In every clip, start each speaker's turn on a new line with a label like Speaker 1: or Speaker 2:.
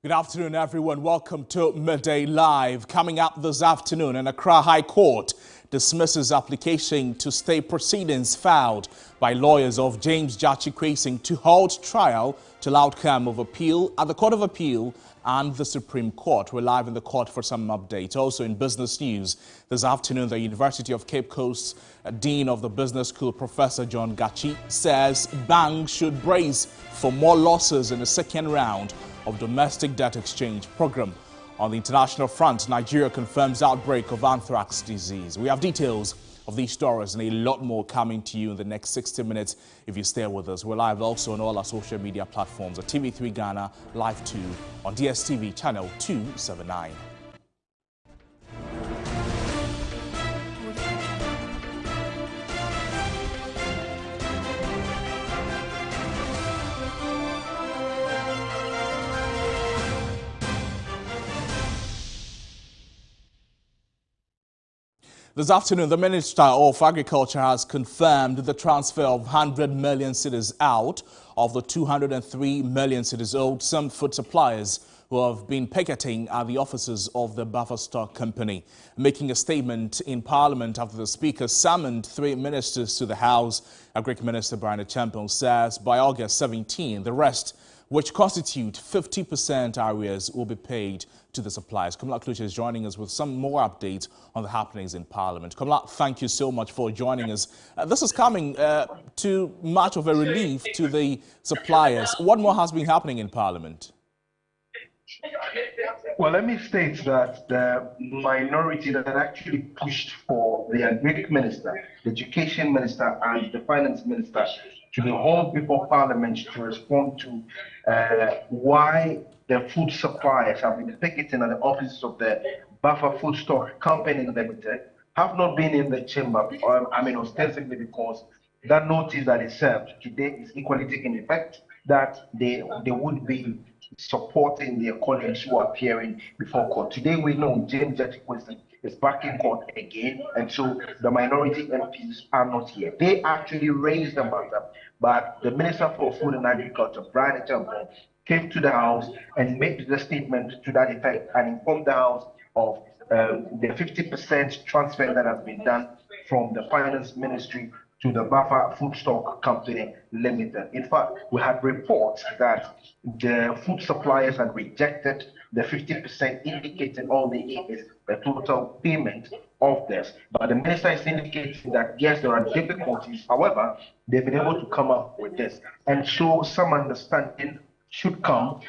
Speaker 1: Good afternoon, everyone. Welcome to Midday Live. Coming up this afternoon, an Accra High Court dismisses application to stay proceedings filed by lawyers of James Gyakye Quayson to halt trial till outcome of appeal at the Court of Appeal and the Supreme Court. We're live in the court for some updates. Also in business news, this afternoon, the University of Cape Coast Dean of the Business School, Professor John Gatchie, says banks should brace for more losses in the second round of domestic debt exchange program. On the international front, Nigeria confirms outbreak of anthrax disease. We have details of these stories and a lot more coming to you in the next 60 minutes if you stay with us. We're live also on all our social media platforms at TV3 Ghana, Live 2 on DSTV channel 279. This afternoon, the Minister of Agriculture has confirmed the transfer of 100 million cedis out of the 203 million cedis owed some food suppliers who have been picketing at the offices of the Buffer Stock Company. Making a statement in Parliament after the Speaker summoned 3 ministers to the House, Agric Minister Brian Acheampong says by August 17, the rest, which constitute 50% arrears, will be paid to the suppliers. Kamala Kluche is joining us with some more updates on the happenings in Parliament. Kamala, thank you so much for joining us. This is coming to much of a relief to the suppliers. What more has been happening in Parliament?
Speaker 2: Well, let me state that the minority that actually pushed for the Agric Minister, the Education Minister, and the Finance Minister to be hauled before Parliament to respond to why the food suppliers have been picketing at the offices of the Buffer Food Stock Company Limited have not been in the chamber, ostensibly because that notice that is served today is equally taking effect, that they would be supporting their colleagues who are appearing before court. Today we know James Gyakye Quayson is back in court again, and so the minority MPs are not here. They actually raised the matter, but the Minister for Food and Agriculture, Brian Acheampong, came to the House and made the statement to that effect and informed the House of the 50% transfer that has been done from the Finance Ministry to the Buffer Food Stock Company Limited. In fact, we had reports that the food suppliers had rejected the 50%, indicating all they need is the total payment of this. But the minister is indicating that yes, there are difficulties. However, they've been able to come up with this. And so some understanding should come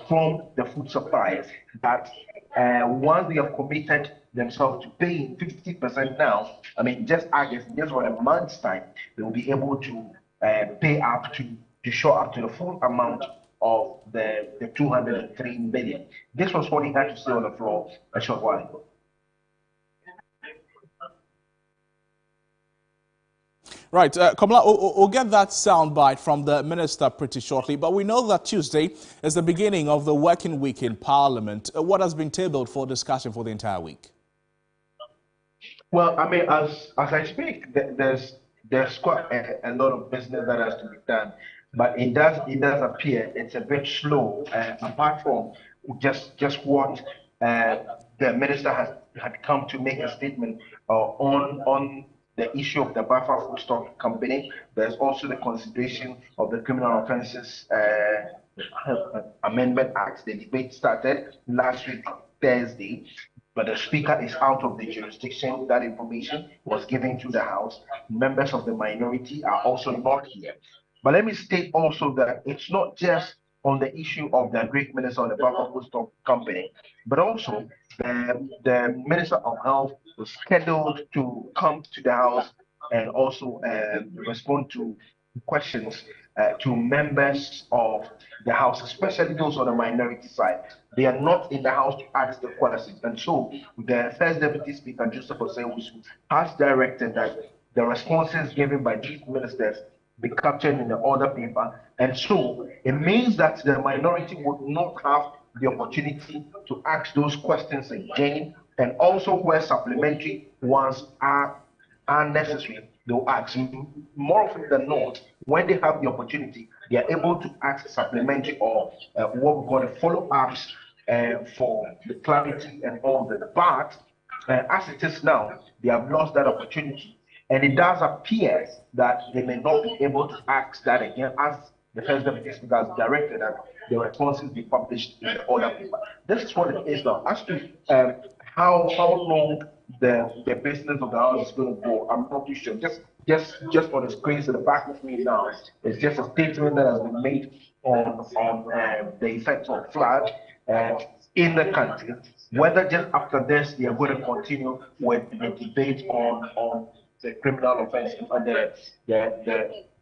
Speaker 2: from the food suppliers that once they have committed themselves to paying 50% now, just August, just for a month's time, they will be able to pay up to show up to the full amount of the 203 million. This was what he had to say on the floor a short while ago.
Speaker 1: Right, Kamala, we'll get that soundbite from the minister pretty shortly, but we know that Tuesday is the beginning of the working week in Parliament. What has been tabled for discussion for the entire week?
Speaker 2: Well, as I speak, there's quite a lot of business that has to be done, but it does appear it's a bit slow. Apart from just what the minister had come to make a statement on the issue of the Buffer Food Stock Company, there's also the consideration of the Criminal Offences Amendment Act. The debate started last week, Thursday, but the Speaker is out of the jurisdiction. That information was given to the House. Members of the minority are also not here. But let me state also that it's not just on the issue of the Greek Minister of the Buffer Food Stock Company, but also the Minister of Health was scheduled to come to the House and also respond to questions to members of the House, especially those on the minority side. They are not in the House to ask the questions. And so the First Deputy Speaker, Joseph Osei-Wusu, has directed that the responses given by these ministers be captured in the order paper. And so it means that the minority would not have the opportunity to ask those questions again, and also where supplementary ones are necessary, they'll ask. More often than not, when they have the opportunity, they are able to ask supplementary or what we call the follow-ups for the clarity and all that. But as it is now, they have lost that opportunity. And it does appear that they may not be able to ask that again, as the First Deputy Speaker has directed that the responses be published in the order paper. This is what it is now. As to how long the business of the House is going to go, I'm not too sure. Just on the screens at the back of me now, it's just a statement that has been made on the effects of flood in the country. Whether just after this they are going to continue with the debate on the criminal offences and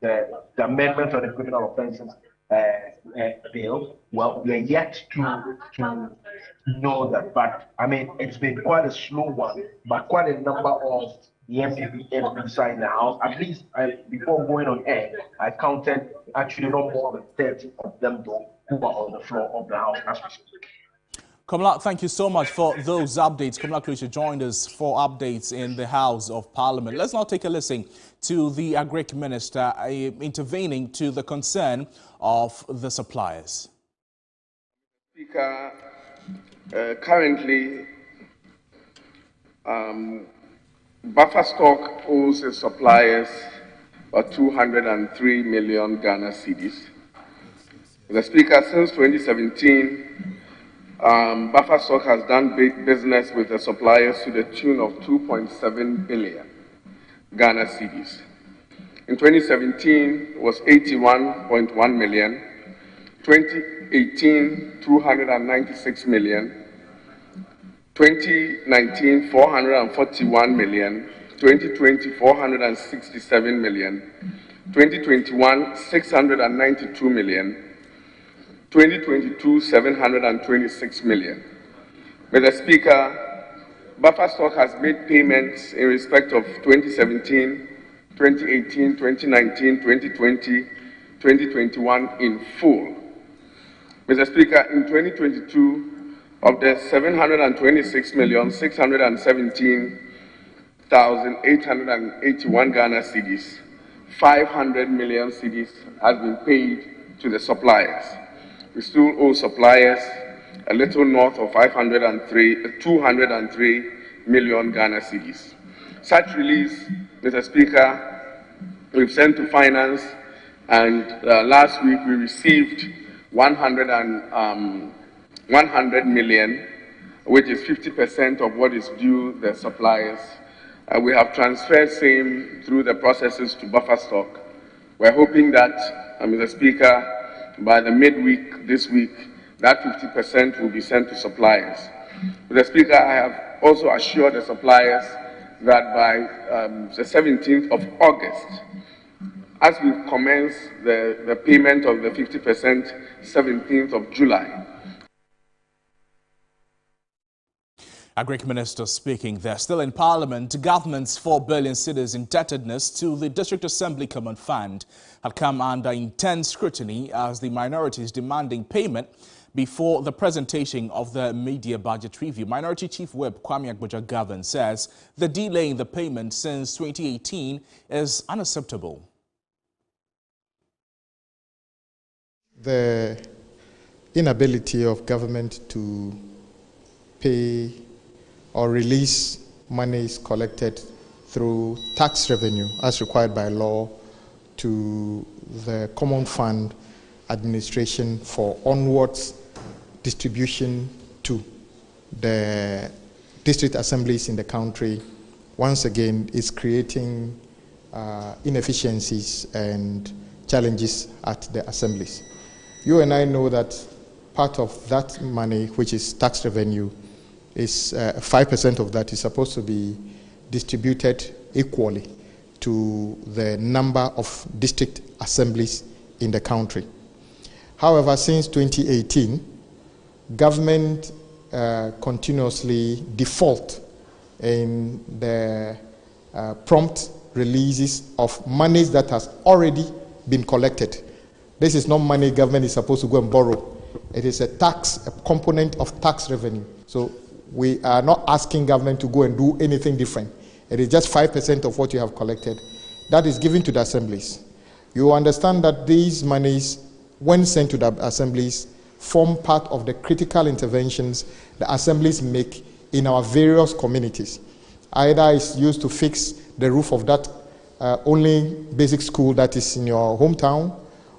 Speaker 2: the amendment of the criminal offences bill. Well, we are yet to know that, but I mean, it's been quite a slow one, but quite a number of the MPP inside the House. At least before going on air, I counted actually not more than 30 of them though, who are on the floor of the House as we speak.
Speaker 1: Komla, thank you so much for those updates. Komla Klusha joined us for updates in the House of Parliament. Let's now take a listen to the Agric Minister intervening to the concern of the suppliers.
Speaker 3: Speaker, currently, buffer stock owes its suppliers about 203 million Ghana cedis. The Speaker, since 2017, buffer stock has done big business with the suppliers to the tune of 2.7 billion Ghana cedis. In 2017, it was 81.1 million. 2018, 296 million. 2019, 441 million. 2020, 467 million. 2021, 692 million. 2022, 726 million. Mr. Speaker, buffer stock has made payments in respect of 2017, 2018, 2019, 2020, 2021 in full. Mr. Speaker, in 2022, of the 726,617,881 Ghana cedis, 500 million cedis has been paid to the suppliers. We still owe suppliers a little north of 203 million Ghana cedis. Such release, Mr. Speaker, we've sent to finance, and last week we received 100 million, which is 50% of what is due the suppliers. We have transferred same through the processes to buffer stock. We're hoping that, Mr. Speaker, by the midweek this week, that 50% will be sent to suppliers. Mr. Speaker, I have also assured the suppliers that by the 17th of August, as we commence the payment of the 50%, 17th of July.
Speaker 1: Agric Minister speaking there. Still in Parliament, government's 4 billion cedis indebtedness to the District Assembly Common Fund had come under intense scrutiny as the minorities demanding payment before the presentation of the media budget review. Minority Chief Whip Kwame Agboja-Govern says the delay in the payment since 2018 is unacceptable.
Speaker 4: The inability of government to pay or release monies collected through tax revenue as required by law to the Common Fund administration for onwards distribution to the district assemblies in the country, once again is creating inefficiencies and challenges at the assemblies. You and I know that part of that money, which is tax revenue, is 5% of that is supposed to be distributed equally to the number of district assemblies in the country. However, since 2018, government continuously default in the prompt releases of monies that has already been collected. This is not money government is supposed to go and borrow. It is a component of tax revenue. So we are not asking government to go and do anything different. It is just 5% of what you have collected. That is given to the assemblies. You understand that these monies, when sent to the assemblies, form part of the critical interventions the assemblies make in our various communities. Either it's used to fix the roof of that only basic school that is in your hometown,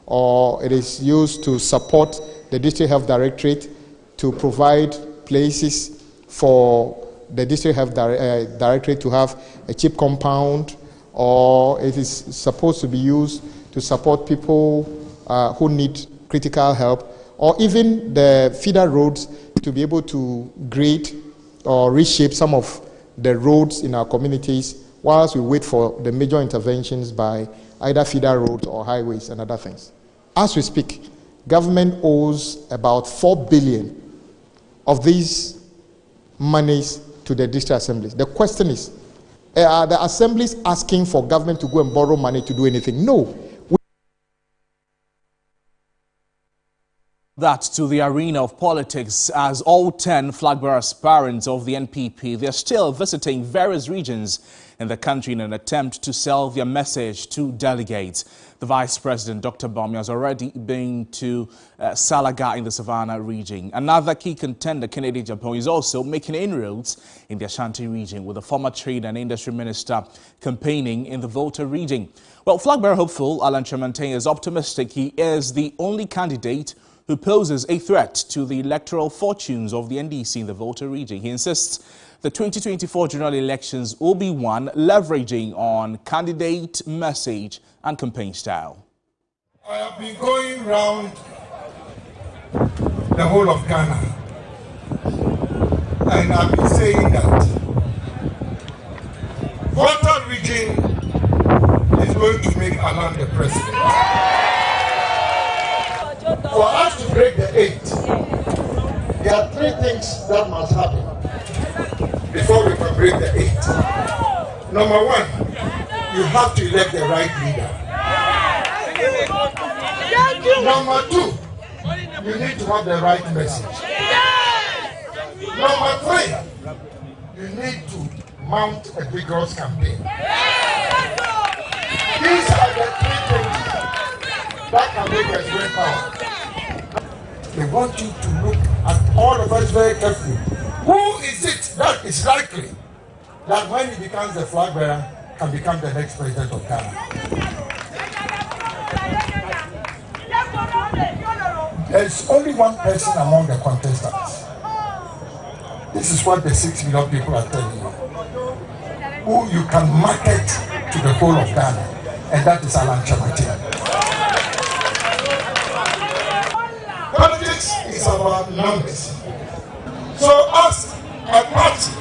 Speaker 4: or it is used to support the District Health Directorate to provide places for the District Health Directorate to have a cheap compound, or it is supposed to be used to support people who need critical help, or even the feeder roads to be able to grade or reshape some of the roads in our communities whilst we wait for the major interventions by either feeder roads or highways and other things. As we speak, government owes about 4 billion of these monies to the district assemblies. The question is, are the assemblies asking for government to go and borrow money to do anything? No.
Speaker 1: That to the arena of politics, as all 10 flag-bearer aspirants of the NPP, they're still visiting various regions in the country in an attempt to sell their message to delegates. The Vice President, Dr. Bawumia, has already been to Salaga in the Savannah region. Another key contender, Kennedy Agyapong, is also making inroads in the Ashanti region, with the former Trade and Industry Minister campaigning in the Volta region. Well, flag-bearer hopeful Alan Kyerematen is optimistic he is the only candidate who poses a threat to the electoral fortunes of the NDC in the Volta region. He insists the 2024 general elections will be won leveraging on candidate message and campaign style.
Speaker 5: I have been going round the whole of Ghana, and I've been saying that Volta region is going to make Alan the president. For us to break the 8, there are 3 things that must happen before we can break the 8. Number 1, you have to elect the right leader. Number 2, you need to have the right message. Number 3, you need to mount a vigorous campaign. These are the 3 things that can make us win power. They want you to look at all of us very carefully. Who is it that is likely that when he becomes the flag bearer can become the next president of Ghana? There's only one person among the contestants. This is what the 6 million people are telling you. Who you can market to the whole of Ghana, and that is Alan Kyerematen. Politics is about numbers. So as a party,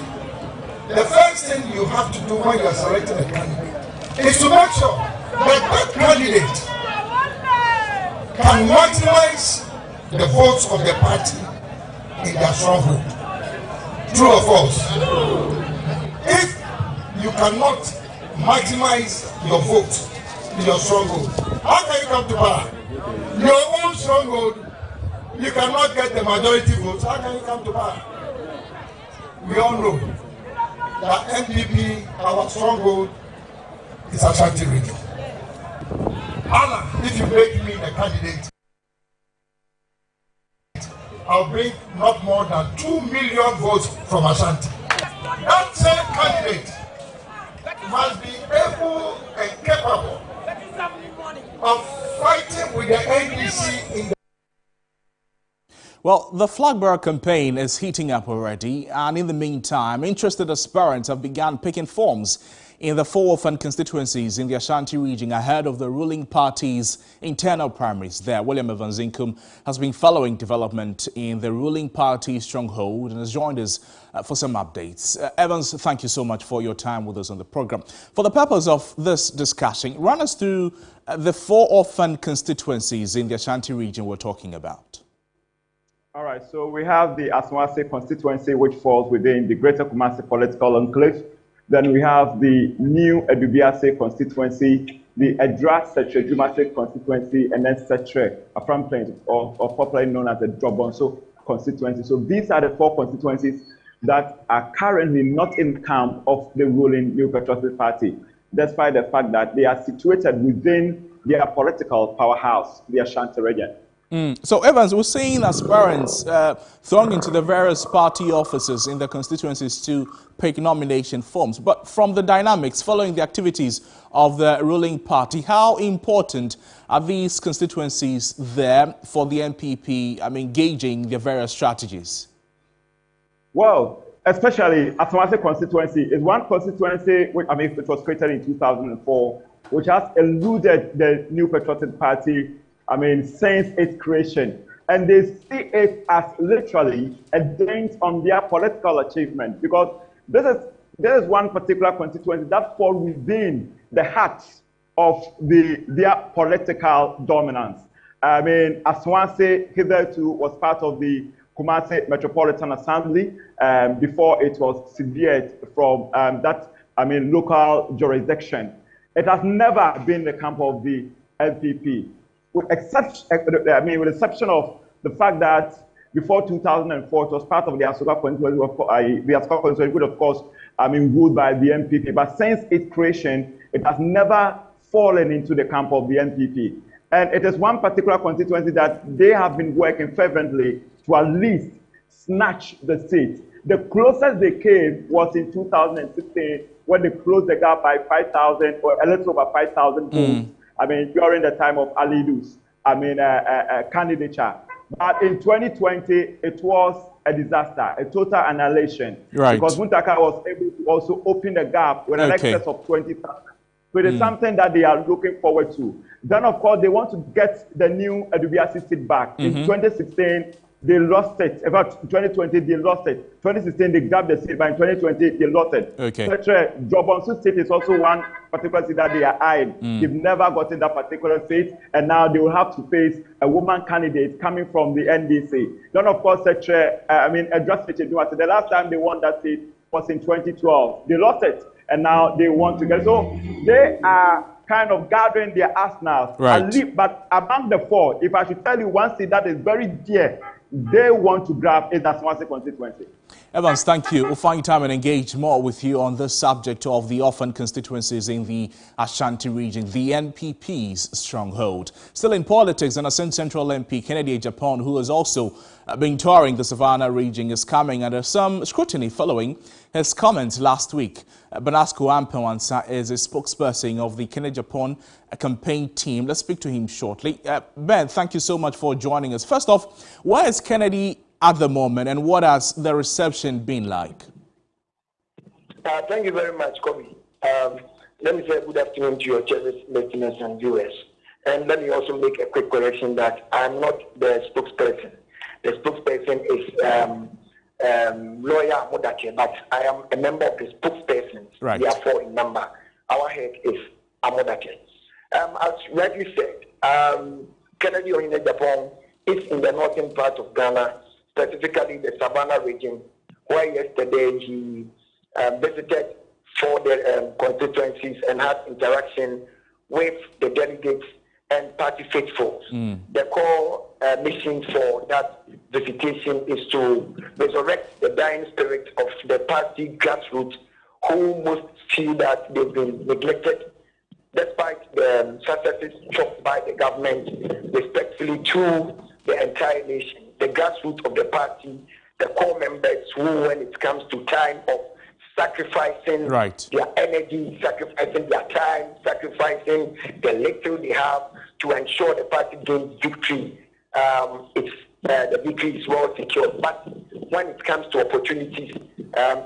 Speaker 5: the first thing you have to do when you are selecting a candidate is to make sure that that candidate can maximize the votes of the party in their stronghold. True or false? If you cannot maximize your vote in your stronghold, how can you come to power? Your own stronghold, you cannot get the majority votes. How can you come to power? We all know that NPP, our stronghold, is Ashanti region. Alan, if you make me the candidate, I'll bring not more than 2 million votes from Ashanti. That same candidate must be able and capable of fighting with the NDC in the...
Speaker 1: Well, the flag-bearer campaign is heating up already, and in the meantime, interested aspirants have begun picking forms in the 4 orphan constituencies in the Ashanti region ahead of the ruling party's internal primaries there. William Evans Inkum has been following development in the ruling party's stronghold and has joined us for some updates. Evans, thank you so much for your time with us on the program. For the purpose of this discussion, run us through the 4 orphan constituencies in the Ashanti region we're talking about.
Speaker 6: All right, so we have the Asawase constituency, which falls within the Greater Kumasi political enclave. Then we have the new Edubiase constituency, the Edra Setre Jumase constituency, and then Setre, Afram Plains, or popularly known as the Drobonso constituency. So these are the 4 constituencies that are currently not in the camp of the ruling New Patriotic Party, despite the fact that they are situated within their political powerhouse, the Ashanti region.
Speaker 1: So, Evans, we're seeing aspirants thronging into the various party offices in the constituencies to pick nomination forms. But from the dynamics following the activities of the ruling party, how important are these constituencies there for the NPP, gauging their various strategies?
Speaker 6: Well, especially Asawase constituency is one constituency, which, it was created in 2004, which has eluded the New Patriotic Party since its creation. And they see it as literally a dent on their political achievement, because this is one particular constituency that falls within the heart of their political dominance. Asawase hitherto was part of the Kumasi Metropolitan Assembly before it was severed from local jurisdiction. It has never been the camp of the NPP. With the exception of the fact that before 2004, it was part of the Asuka constituency, the Asuka constituency, which of course, ruled by the NPP. But since its creation, it has never fallen into the camp of the NPP. And it is one particular constituency that they have been working fervently to at least snatch the seat. The closest they came was in 2016, when they closed the gap by 5,000 or a little over 5,000 votes. During the time of Alidu's, candidature. But in 2020, it was a disaster, a total annihilation.
Speaker 1: Right.
Speaker 6: Because Muntaka was able to also open the gap with an excess of 20,000. So it is something that they are looking forward to. Then, of course, they want to get the new Adubiasi seat back. In 2016, they lost it. About 2020, they lost it. 2016, they grabbed the seat, but in 2020, they lost it. Jobonsu State is also one particular seat that they are eyeing. They've never gotten that particular seat, and now they will have to face a woman candidate coming from the NDC. Then, of course, the last time they won that seat was in 2012. They lost it, and now they want to get. So they are kind of gathering their arsenals.
Speaker 1: Right.
Speaker 6: But among the four, if I should tell you one seat that is very dear, they want to grab is the Asawase constituency.
Speaker 1: Evans, thank you. We'll find time and engage more with you on this subject of the orphan constituencies in the Ashanti region, the NPP's stronghold. Still in politics, an Asante Central MP, Kennedy Agyapong, who has also been touring the Savannah region, is coming under some scrutiny following his comments last week. Banasco Ampewansa is a spokesperson of the Kennedy Agyapong campaign team. Let's speak to him shortly. Ben, thank you so much for joining us. First off, where is Kennedy at the moment, and what has the reception been like?
Speaker 7: Thank you very much, Kobe. Let me say good afternoon to your cherished listeners and viewers. And let me also make a quick correction that I'm not the spokesperson. The spokesperson is lawyer Modake, but I am a member of the spokespersons.
Speaker 1: Right.
Speaker 7: Therefore, in number, our head is Amodake. As rightly said, Kennedy Agyapong is in the northern part of Ghana, specifically the Savannah region, where yesterday he visited for the constituencies and had interaction with the delegates and party faithfuls. The core mission for that visitation is to resurrect the dying spirit of the party grassroots, who most feel that they've been neglected despite the successes chopped by the government, respectfully to the entire nation. The grassroots of the party, the core members who, when it comes to time of sacrificing their energy, sacrificing their time, sacrificing the little they have to ensure the party gains victory, the victory is well secured. But when it comes to opportunities,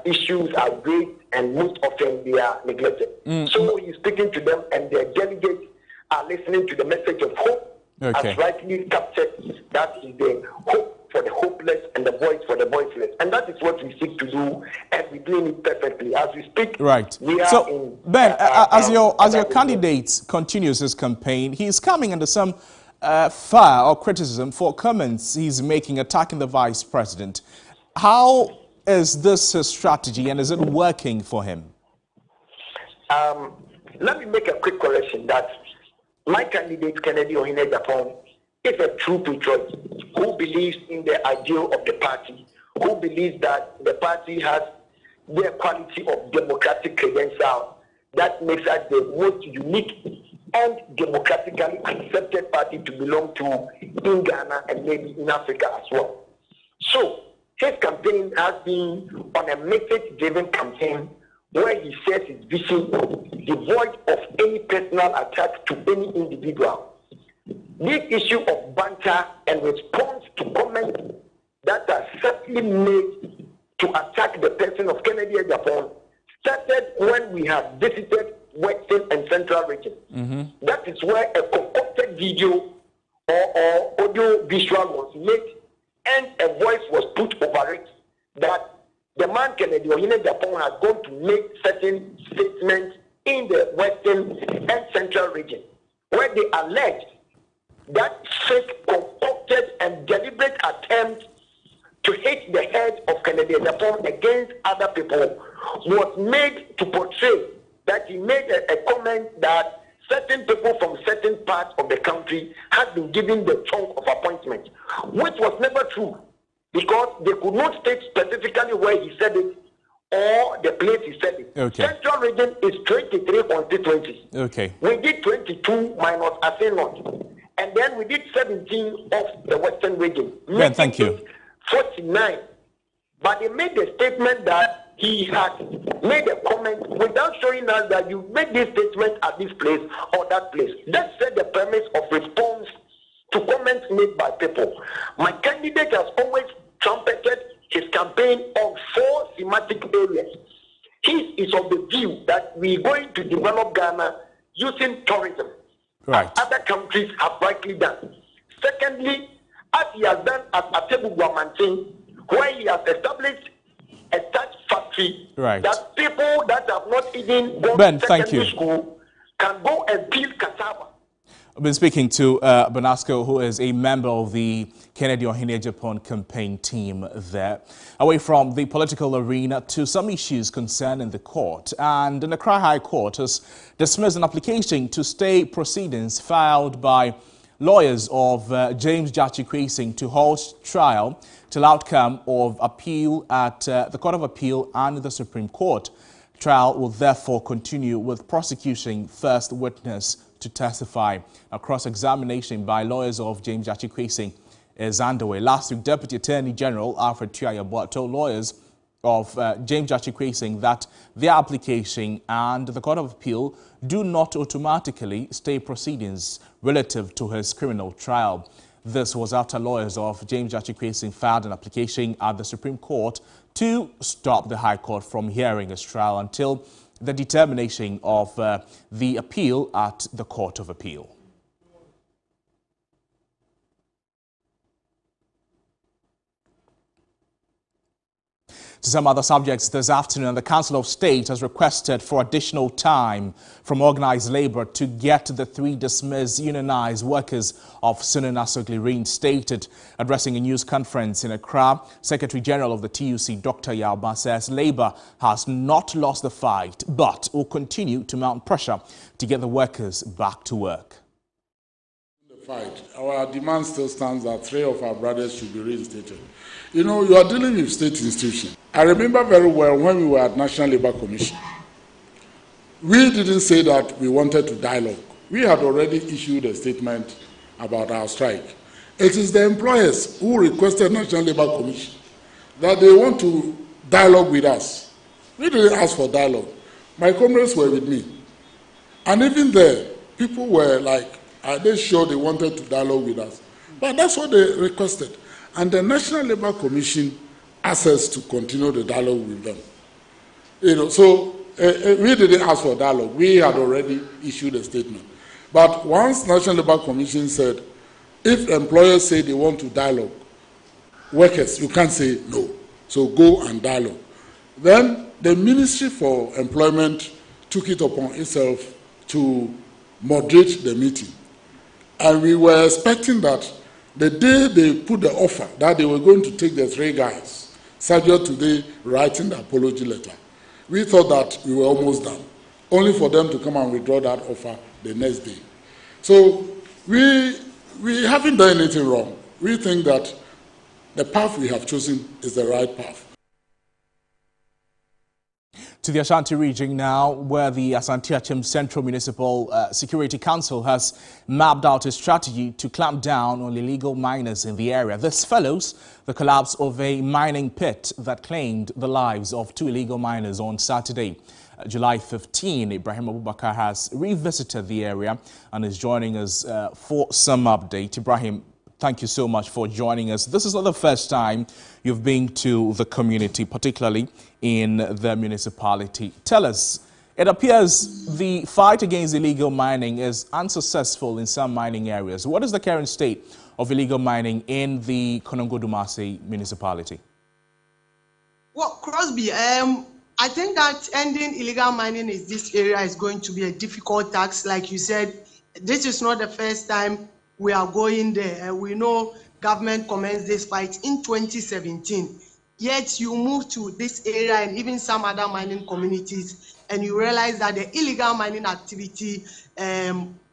Speaker 7: issues are great and most often they are neglected. So he's speaking to them, and their delegates are listening to the message of hope. As rightly captured, that is the hope for the hopeless and the voice for the voiceless. And that is what we seek to do, and we're doing it perfectly. As we speak, we are
Speaker 1: so, Ben, as your candidate continues his campaign, he's coming under some fire or criticism for comments he's making attacking the vice president. How is this his strategy, and is it working for him?
Speaker 7: Let me make a quick correction that my candidate, Kennedy Agyapong, is a true patriot who believes in the ideal of the party, who believes that the party has the quality of democratic credentials that makes us the most unique and democratically accepted party to belong to in Ghana and maybe in Africa as well. So his campaign has been on a message-driven campaign where he shares his vision devoid of any personal attack to any individual. This issue of banter and response to comments that are certainly made to attack the person of Kennedy Agyapong started when we had visited Western and Central region. That is where a concocted video or audio visual was made and a voice was put over it that the man Kennedy Agyapong had gone to make certain statements in the Western and Central region where they alleged that fake, concocted and deliberate attempt to hit the head of Kennedy Agyapong against other people was made to portray that he made a comment that certain people from certain parts of the country had been given the chunk of appointment, which was never true because they could not state specifically where he said it or the place he said it.
Speaker 1: Okay.
Speaker 7: Central region is 23 constituencies.
Speaker 1: Okay.
Speaker 7: We did 22 minus Asin North. And then we did 17 of the Western region.
Speaker 1: Ben, thank you.
Speaker 7: 49. But they made the statement that he had made a comment without showing us that you made this statement at this place or that place. That's the premise of response to comments made by people. My candidate has always trumpeted his campaign on 4 thematic areas. He is of the view that we're going to develop Ghana using tourism.
Speaker 1: Right.
Speaker 7: Other countries have rightly done. Secondly, as he has done at Atebu Guamantin, where he has established a starch factory that people that have not even gone to secondary school can go and peel cassava.
Speaker 1: I've been speaking to Bonasco, who is a member of the Kennedy Agyapong campaign team there. Away from the political arena to some issues concerning the court. And the Accra High Court has dismissed an application to stay proceedings filed by lawyers of James Gyakye Quayson to halt trial till outcome of appeal at the Court of Appeal and the Supreme Court. Trial will therefore continue with prosecuting first witness to testify. A cross-examination by lawyers of James Gyakye Quayson is underway. Last week, Deputy Attorney General Alfred Tuah told lawyers of James Gyakye Quayson that their application and the Court of Appeal do not automatically stay proceedings relative to his criminal trial. This was after lawyers of James Gyakye Quayson filed an application at the Supreme Court to stop the High Court from hearing his trial until the determination of the appeal at the Court of Appeal. To some other subjects this afternoon, the Council of State has requested for additional time from organized labor to get the 3 dismissed unionized workers of Sunu Nasogli reinstated. Addressing a news conference in Accra, Secretary General of the TUC, Dr. Yalba, says labor has not lost the fight, but will continue to mount pressure to get the workers back to work.
Speaker 8: Fight. Our demand still stands that 3 of our brothers should be reinstated. You know, you are dealing with state institutions. I remember very well when we were at National Labour Commission. We didn't say that we wanted to dialogue. We had already issued a statement about our strike. It is the employers who requested National Labour Commission that they want to dialogue with us. We didn't ask for dialogue. My comrades were with me. And even there, people were like, are they sure they wanted to dialogue with us? But that's what they requested. And the National Labour Commission asked us to continue the dialogue with them. You know, so we didn't ask for dialogue. We had already issued a statement. But once National Labour Commission said, if employers say they want to dialogue, workers, you can't say no. So go and dialogue. Then the Ministry for Employment took it upon itself to moderate the meeting. And we were expecting that the day they put the offer that they were going to take the 3 guys, subject to they writing the apology letter, we thought that we were almost done, only for them to come and withdraw that offer the next day. So we haven't done anything wrong. We think that the path we have chosen is the right path.
Speaker 1: To the Ashanti region now, where the Asante Achem Central Municipal Security Council has mapped out a strategy to clamp down on illegal miners in the area. This follows the collapse of a mining pit that claimed the lives of 2 illegal miners on Saturday. July 15, Ibrahim Abubakar has revisited the area and is joining us for some update. Ibrahim, thank you so much for joining us. This is not the first time you've been to the community, particularly in the municipality. Tell us, it appears the fight against illegal mining is unsuccessful in some mining areas. What is the current state of illegal mining in the Konongo Dumase municipality?
Speaker 9: Well, Crosby, I think that ending illegal mining in this area is going to be a difficult task. Like you said, this is not the first time we are going there. We know government commenced this fight in 2017. Yet you move to this area and even some other mining communities and you realize that the illegal mining activity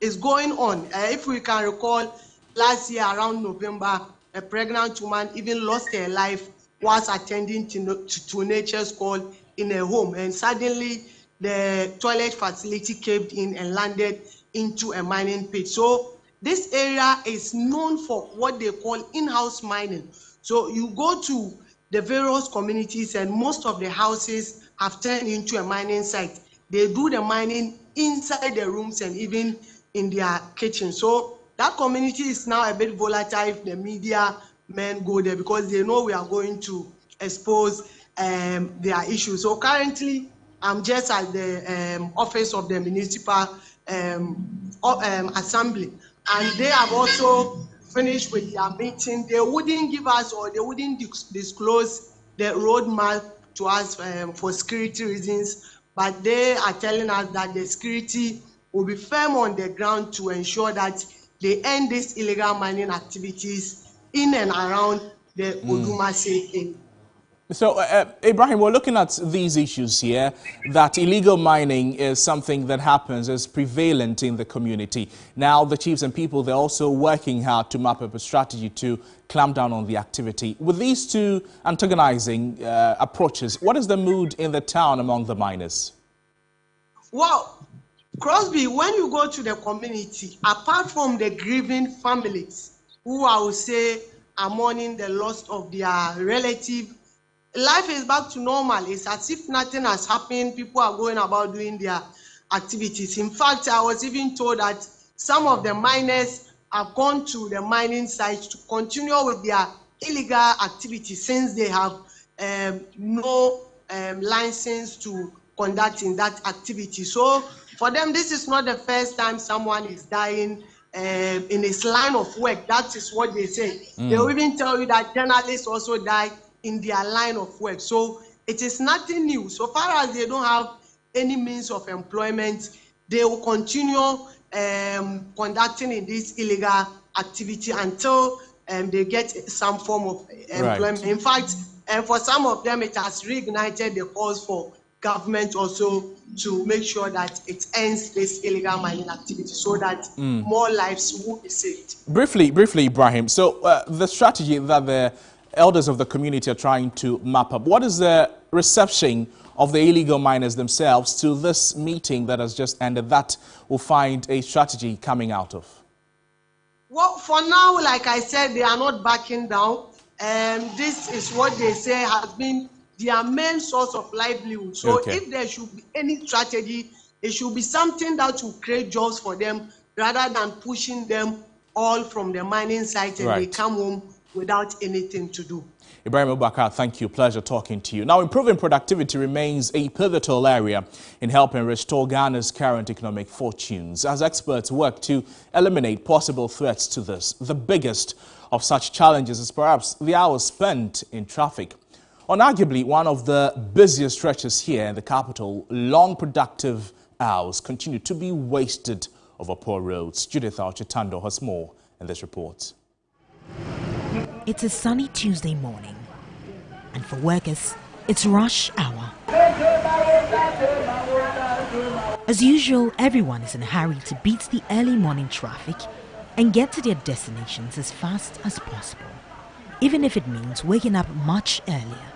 Speaker 9: is going on. If we can recall, last year around November, a pregnant woman even lost her life whilst attending to nature's call in a home, and suddenly the toilet facility caved in and landed into a mining pit. So this area is known for what they call in-house mining. So you go to the various communities and most of the houses have turned into a mining site. They do the mining inside the rooms and even in their kitchen. So that community is now a bit volatile if the media men go there because they know we are going to expose their issues. So currently, I'm just at the office of the municipal assembly, and they have also finished with their meeting. They wouldn't give us or they wouldn't disclose the roadmap to us for security reasons, but they are telling us that the security will be firm on the ground to ensure that they end these illegal mining activities in and around the Odumase area.
Speaker 1: So, Ibrahim, we're looking at these issues here, that illegal mining is something that happens, is prevalent in the community. Now, the chiefs and people, they're also working hard to map up a strategy to clamp down on the activity. With these two antagonizing approaches, what is the mood in the town among the miners?
Speaker 9: Well, Crosby, when you go to the community, apart from the grieving families who I would say are mourning the loss of their relative, life is back to normal. It's as if nothing has happened. People are going about doing their activities. In fact, I was even told that some of the miners have gone to the mining sites to continue with their illegal activities since they have no license to conduct in that activity. So for them, this is not the first time someone is dying in his line of work. That is what they say. They will even tell you that journalists also die in their line of work. So it is nothing new. So far as they don't have any means of employment, they will continue conducting in this illegal activity until they get some form of employment. Right. In fact, for some of them, it has reignited the calls for government also to make sure that it ends this illegal mining activity so that more lives will be saved. Briefly,
Speaker 1: Ibrahim, so the strategy that the elders of the community are trying to map up, what is the reception of the illegal miners themselves to this meeting that has just ended that will find a strategy coming out of?
Speaker 9: Well, for now, like I said, they are not backing down. This is what they say has been their main source of livelihood. So if there should be any strategy, it should be something that will create jobs for them rather than pushing them all from the mining site and they come home without anything to do.
Speaker 1: Ibrahim Abubakar, thank you. Pleasure talking to you. Now, improving productivity remains a pivotal area in helping restore Ghana's current economic fortunes as experts work to eliminate possible threats to this. The biggest of such challenges is perhaps the hours spent in traffic. On arguably one of the busiest stretches here in the capital, long productive hours continue to be wasted over poor roads. Judith Alchitando has more in this report.
Speaker 10: It's a sunny Tuesday morning, and for workers, it's rush hour. As usual, everyone is in a hurry to beat the early morning traffic and get to their destinations as fast as possible, even if it means waking up much earlier.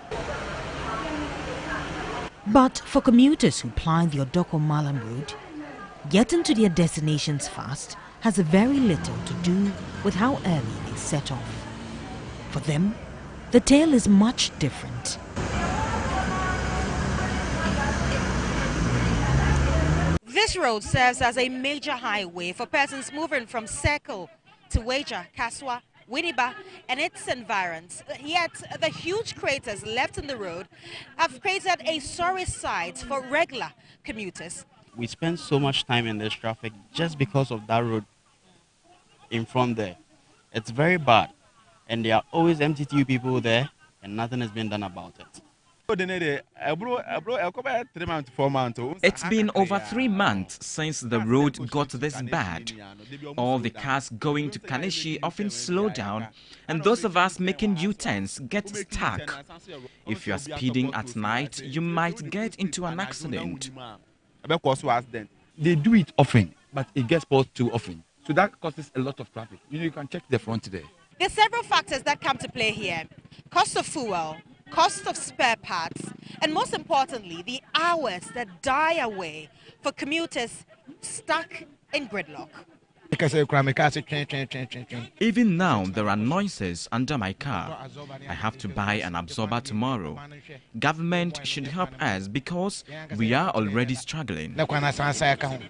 Speaker 10: But for commuters who ply the Odoko-Malam road, getting to their destinations fast has very little to do with how early they set off. For them, the tale is much different.
Speaker 11: This road serves as a major highway for persons moving from Circle to Weija, Kaswa, Winneba and its environs. Yet the huge craters left in the road have created a sorry sight for regular commuters.
Speaker 12: We spend so much time in this traffic just because of that road in front there. It's very bad, and there are always MTTU people there and nothing has been done about it.
Speaker 13: It's been over 3 months since the road got this bad. All the cars going to Kaneshie often slow down, and those of us making U-turns get stuck. If you are speeding at night, you might get into an accident.
Speaker 14: They do it often, but it gets paused too often. So that causes a lot of traffic. You can check the front there.
Speaker 11: There are several factors that come to play here. Cost of fuel, cost of spare parts, and most importantly, the hours that die away for commuters stuck in gridlock.
Speaker 13: Even now, there are noises under my car. I have to buy an absorber tomorrow. Government should help us because we are already struggling.
Speaker 10: The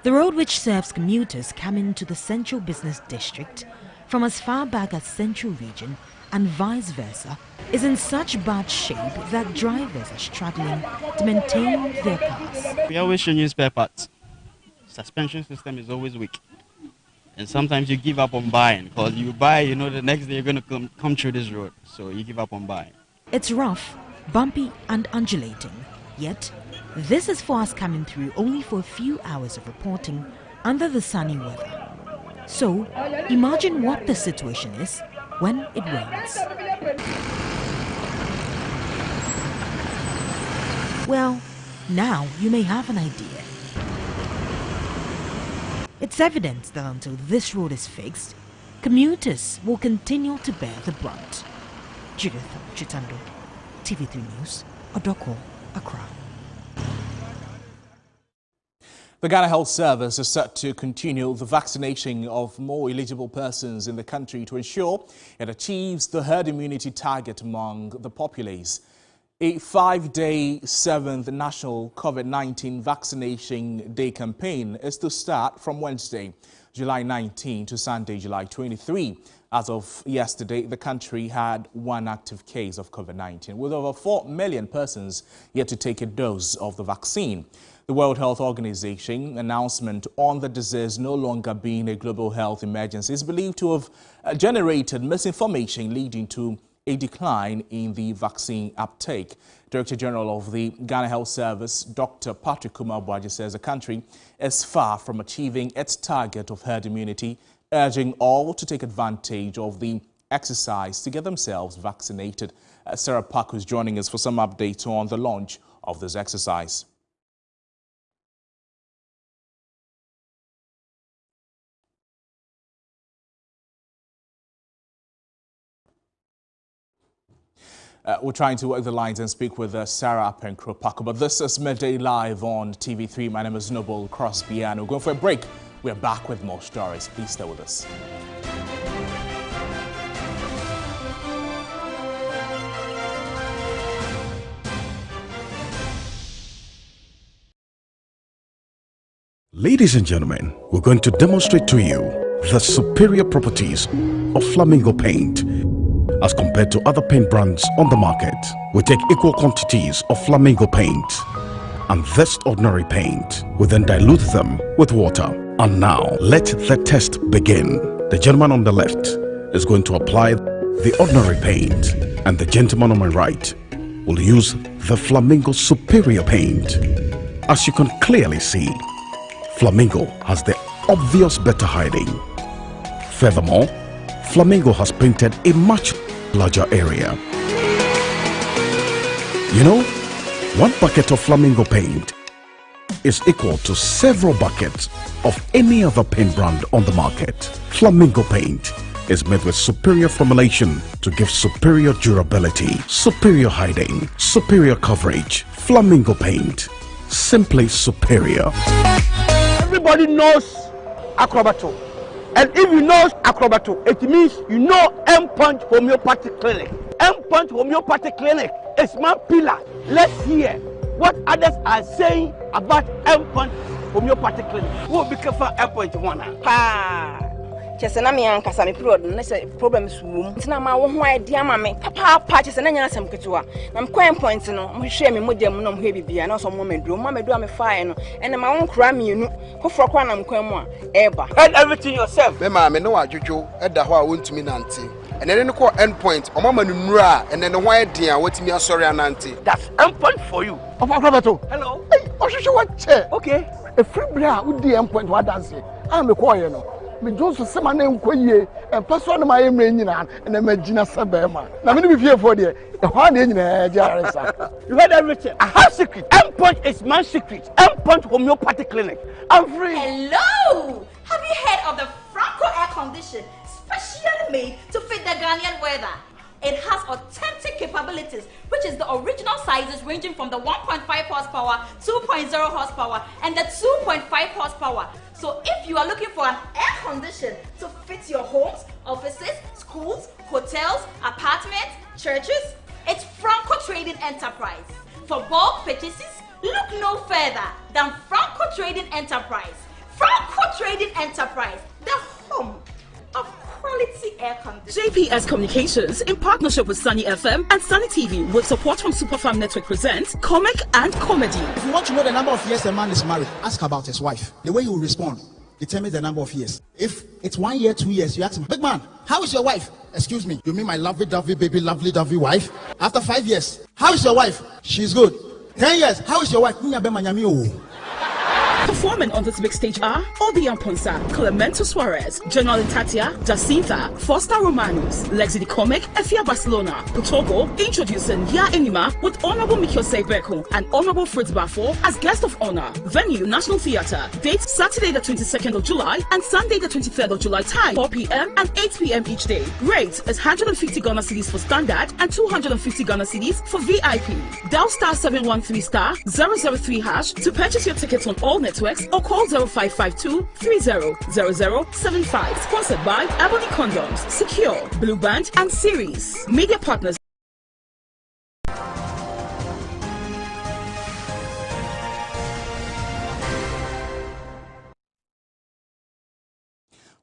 Speaker 10: road which serves commuters coming to the Central Business District from as far back as Central Region and vice versa is in such bad shape that drivers are struggling to maintain their cars.
Speaker 12: We always change spare parts. Suspension system is always weak. And sometimes you give up on buying because you buy, the next day you're going to come through this road. So you give up on buying.
Speaker 10: It's rough, bumpy and undulating. Yet, this is for us coming through only for a few hours of reporting under the sunny weather. So, imagine what the situation is when it rains. Well, now you may have an idea. It's evident that until this road is fixed, commuters will continue to bear the brunt. Judith Chitando, TV3 News, Odoko, Accra.
Speaker 1: The Ghana Health Service is set to continue the vaccination of more eligible persons in the country to ensure it achieves the herd immunity target among the populace. A 5-day 7th National COVID-19 Vaccination Day campaign is to start from Wednesday, July 19 to Sunday, July 23. As of yesterday, the country had 1 active case of COVID-19, with over 4 million persons yet to take a dose of the vaccine. The World Health Organization announcement on the disease no longer being a global health emergency is believed to have generated misinformation leading to a decline in the vaccine uptake. Director General of the Ghana Health Service, Dr. Patrick Kumar-Boaji, says the country is far from achieving its target of herd immunity, urging all to take advantage of the exercise to get themselves vaccinated. Sarah Park is joining us for some updates on the launch of this exercise. We're trying to work the lines and speak with Sarah Penkro-Paku, but this is Midday Live on TV3. My name is Noble Crosby, and we're going for a break. We're back with more stories. Please stay with us.
Speaker 15: Ladies and gentlemen, we're going to demonstrate to you the superior properties of Flamingo paint. As compared to other paint brands on the market, we take equal quantities of Flamingo paint and this ordinary paint. We then dilute them with water. And now, let the test begin. The gentleman on the left is going to apply the ordinary paint, and the gentleman on my right will use the Flamingo Superior paint. As you can clearly see, Flamingo has the obvious better hiding. Furthermore, Flamingo has painted a much larger area. You know, 1 bucket of Flamingo paint is equal to several buckets of any other paint brand on the market. Flamingo paint is made with superior formulation to give superior durability, superior hiding, superior coverage. Flamingo paint, simply superior.
Speaker 16: Everybody knows Acrobato. And if you know Acrobato, it means you know M-Punch Homeopathic Clinic. M-Punch Homeopathic Clinic is my pillar. Let's hear what others are saying about M-Punch Homeopathic Clinic. Who will be careful M-Punch one?
Speaker 17: Chesena me ankasa me period no say problems wom ntina ma wo ho idea ma me papa chesena nya asem ketewa na me kwan point no mo hwe me modem no mo hwe bibia na so mo meduro me fire no ene ma won kra me enu foforo kwa na mkwan mu a eba head everything yourself
Speaker 18: me ma me no adwodwo eda ho a wontumi nante ene ne ko end point o mama no nura ene ne ho idea watimi asori anante.
Speaker 16: That's end point for you of Acrobato. Hello hey ohwehwe what che okay a free bra wo di end point what dance am me call you no me Johnson sema na enkoyie empeso na my emre nyina na magina sebema na me no be fie for there e ho na nyina jaresa. You heard everything. I have secret. M-Punch is my secret. M-Punch Homeopathic Clinic. I'm free.
Speaker 19: Hello. Have you heard of the Franco air condition specially made to fit the Ghanaian weather? It has authentic capabilities, which is the original sizes ranging from the 1.5 horsepower, 2.0 horsepower, and the 2.5 horsepower. So if you are looking for an air condition to fit your homes, offices, schools, hotels, apartments, churches, it's Franco Trading Enterprise. For bulk purchases, look no further than Franco Trading Enterprise. Franco Trading Enterprise, the home of quality air conditioning.
Speaker 20: JPS Communications, in partnership with Sunny FM and Sunny TV, with support from Superfarm Network, presents Comic and Comedy.
Speaker 21: If you want to know the number of years a man is married, ask about his wife. The way he will respond determines the number of years. If it's 1 year, 2 years, you ask him, big man, how is your wife? Excuse me, you mean my lovely-dovey baby, lovely-dovey wife? After 5 years, how is your wife? She's good. 10 years, how is your wife?
Speaker 20: Performing on this big stage are Obi Amponsa, Clemento Suarez, General Tatia, Jacinta, Foster Romanus, Lexi the Comic, Efia Barcelona, Putogo, introducing Ya Enima with Honorable Mikio Sebeko and Honorable Fritz Bafo as guest of honor. Venue, National Theatre. Date, Saturday the 22nd of July and Sunday the 23rd of July. Time, 4 p.m. and 8 p.m. each day. Rate is 150 Ghana cedis for standard and 250 Ghana cedis for VIP. Dial star 713 star 003 hash to purchase your tickets on all networks or call 0552 300075. Sponsored by Ebony Condoms, Secure, Blue Band and Series. Media partners.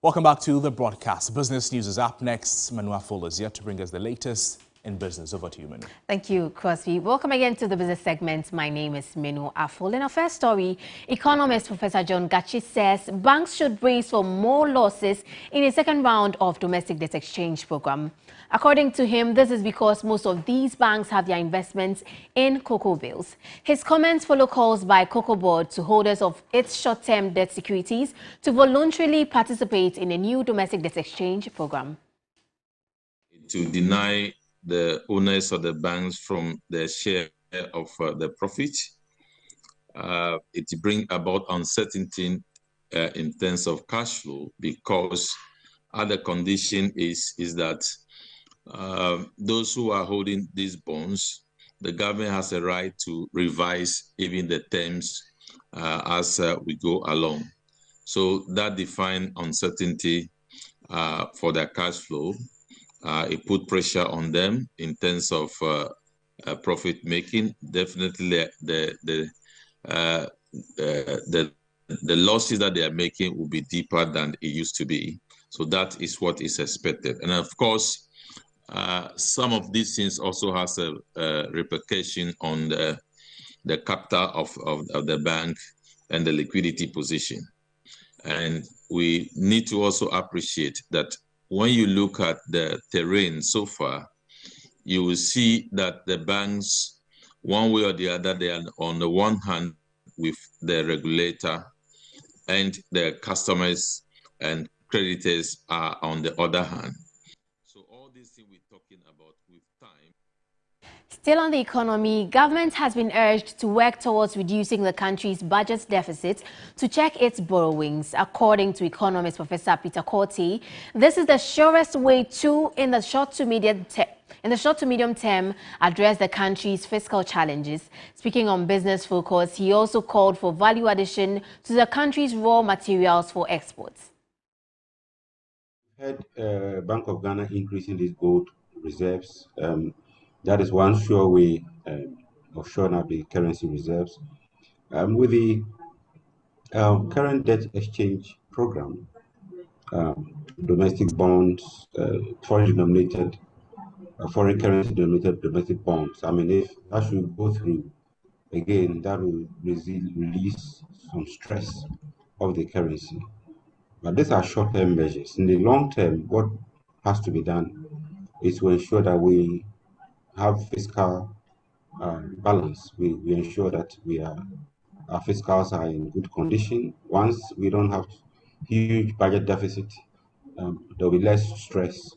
Speaker 1: Welcome back to the broadcast. Business News is up next. Manuel Full is here to bring us the latest in business. Over to you, Manu.
Speaker 22: Thank you, Crosby. Welcome again to the business segment. My name is Menu Afol. In our first story, economist Professor John Gachi says banks should brace for more losses in a second round of domestic debt exchange program. According to him, this is because most of these banks have their investments in cocoa bills. His comments follow calls by Cocoa Board to holders of its short-term debt securities to voluntarily participate in a new domestic debt exchange program.
Speaker 23: To deny the owners of the banks from their share of the profit, it brings about uncertainty in terms of cash flow, because other condition is that those who are holding these bonds, the government has a right to revise even the terms as we go along. So that defines uncertainty for their cash flow. It put pressure on them in terms of profit making. Definitely, the losses that they are making will be deeper than it used to be. So that is what is expected. And of course, some of these things also has a repercussion on the capital of the bank and the liquidity position. And we need to also appreciate that when you look at the terrain so far, you will see that the banks, one way or the other, they are on the one hand with the regulator, and the customers and creditors are on the other hand.
Speaker 22: Still on the economy, government has been urged to work towards reducing the country's budget deficit to check its borrowings. According to economist Professor Peter Korte, this is the surest way to, in the short to medium term, address the country's fiscal challenges. Speaking on Business Focus, he also called for value addition to the country's raw materials for exports.
Speaker 2: Had Bank of Ghana increasing its gold reserves. That is one sure way of shoring up the currency reserves. With the current debt exchange program, domestic bonds, foreign currency denominated domestic bonds. I mean, if that should go through, again, that will release some stress of the currency. But these are short-term measures. In the long term, what has to be done is to ensure that we have fiscal balance. We ensure that our fiscals are in good condition. Once we don't have huge budget deficit, there will be less stress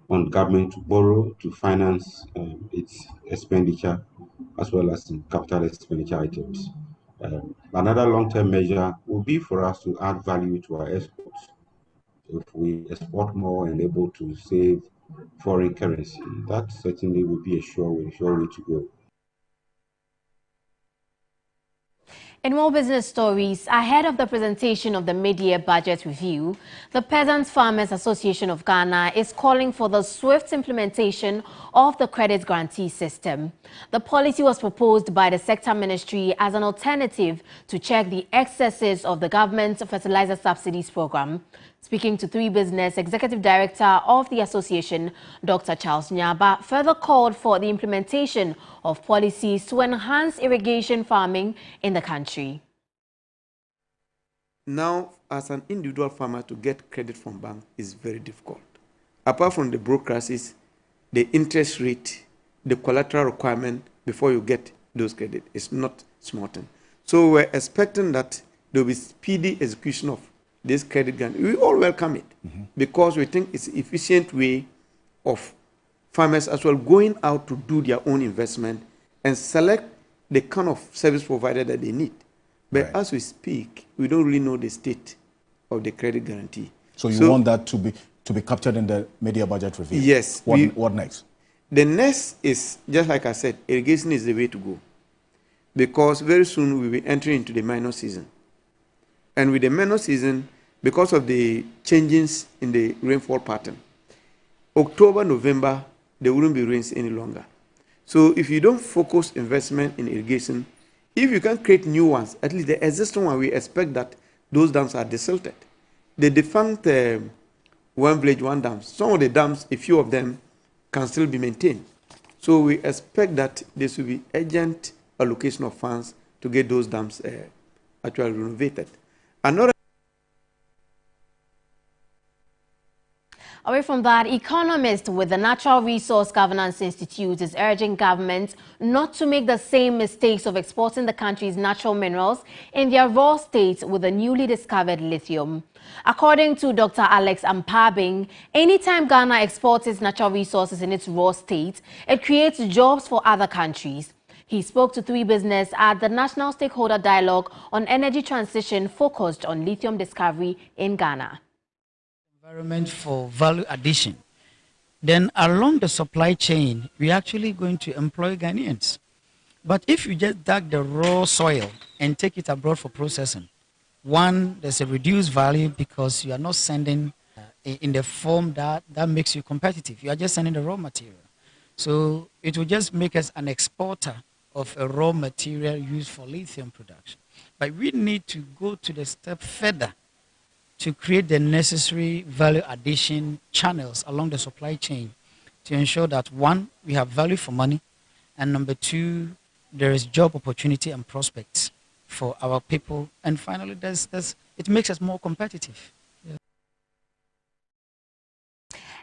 Speaker 2: on government to borrow to finance its expenditure as well as in capital expenditure items. Another long-term measure will be for us to add value to our exports. If we export more and able to save foreign currency, that certainly will be a sure way to go.
Speaker 22: In more business stories, ahead of the presentation of the mid-year budget review, the Peasant Farmers Association of Ghana is calling for the swift implementation of the credit guarantee system. The policy was proposed by the sector ministry as an alternative to check the excesses of the government's fertilizer subsidies program. Speaking to 3 Business, Executive Director of the association, Dr. Charles Nyaba, further called for the implementation of policies to enhance irrigation farming in the country.
Speaker 3: Now, as an individual farmer, to get credit from bank is very difficult. Apart from the bureaucracies, the interest rate, the collateral requirement before you get those credit is not small thing. So we're expecting that there will be speedy execution of this credit guarantee. We all welcome it because we think it's an efficient way of farmers as well going out to do their own investment and select the kind of service provider that they need. But as we speak, we don't really know the state of the credit guarantee.
Speaker 4: So you want that to be captured in the mid-year budget review?
Speaker 3: Yes.
Speaker 4: What next?
Speaker 3: The next is, just like I said, irrigation is the way to go. Because very soon we'll be entering into the minor season. And with the minor season, because of the changes in the rainfall pattern, October, November, there wouldn't be rains any longer. So if you don't focus investment in irrigation, if you can create new ones, at least the existing one, we expect that those dams are desilted. The defunct One Village, One Dams, some of the dams, a few of them, can still be maintained. So we expect that there should be urgent allocation of funds to get those dams actually renovated. Another
Speaker 22: Away from that, economist with the Natural Resource Governance Institute is urging government not to make the same mistakes of exporting the country's natural minerals in their raw state with the newly discovered lithium. According to Dr. Alex Ampabing, anytime Ghana exports its natural resources in its raw state, it creates jobs for other countries. He spoke to 3 Business at the National Stakeholder Dialogue on Energy Transition focused on lithium discovery in Ghana.
Speaker 24: Environment for value addition, then along the supply chain, we're actually going to employ Ghanaians. But if you just dug the raw soil and take it abroad for processing, one, there's a reduced value because you are not sending in the form that makes you competitive. You are just sending the raw material. So it will just make us an exporter of a raw material used for lithium production. But we need to go to the step further to create the necessary value addition channels along the supply chain to ensure that, one, we have value for money, and number 2, there is job opportunity and prospects for our people, and finally, it makes us more competitive. Yeah.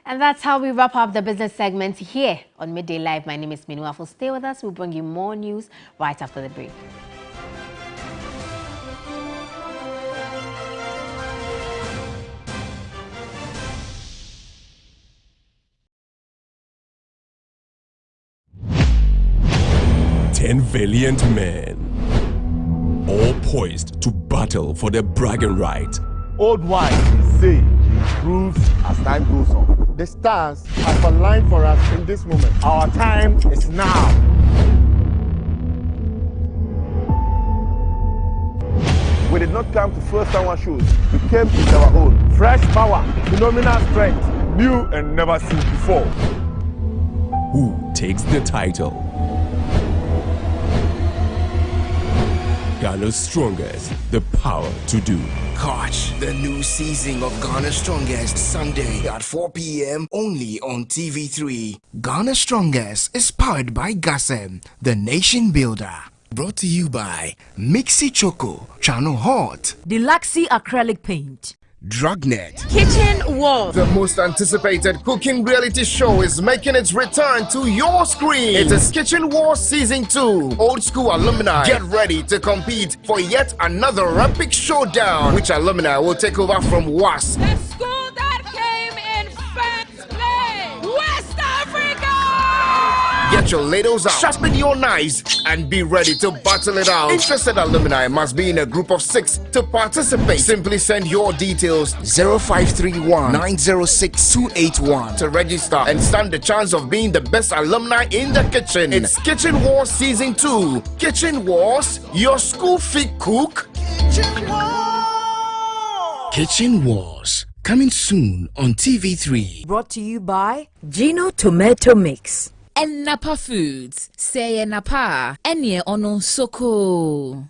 Speaker 22: And that's how we wrap up the business segment here on Midday Live. My name is Minu Aful. Stay with us. We'll bring you more news right after the break.
Speaker 5: 10 valiant men, all poised to battle for their bragging right.
Speaker 6: Old wine is sage, improves as time goes on. The stars have aligned for us in this moment. Our time is now. We did not come to first hour shows. We came with our own. Fresh power, phenomenal strength, new and never seen before.
Speaker 5: Who takes the title? Ghana's Strongest, the power to do.
Speaker 7: Catch the new season of Ghana's Strongest Sunday at 4 p.m. only on TV3. Ghana's Strongest is powered by Gasem, the nation builder. Brought to you by Mixi Choco, Channel Hot,
Speaker 10: Deluxy Acrylic Paint,
Speaker 7: Drugnet,
Speaker 10: Kitchen Wall.
Speaker 18: The most anticipated cooking reality show is making its return to your screen. It is Kitchen Wars Season 2. Old school alumni get ready to compete for yet another epic showdown. Which alumni will take over from WAS?
Speaker 8: The school that came in first place, West Africa!
Speaker 18: Get your ladles out, sharpen your knives, and be ready to battle it out. Interested alumni must be in a group of 6 to participate. Simply send your details 0531 906 281 to register and stand the chance of being the best alumni in the kitchen. It's Kitchen Wars Season 2. Kitchen Wars, your school feed cook.
Speaker 7: Kitchen Wars, coming soon on TV3.
Speaker 10: Brought to you by Gino Tomato Mix.
Speaker 25: And Napa Foods, say Napa, enye ono soko.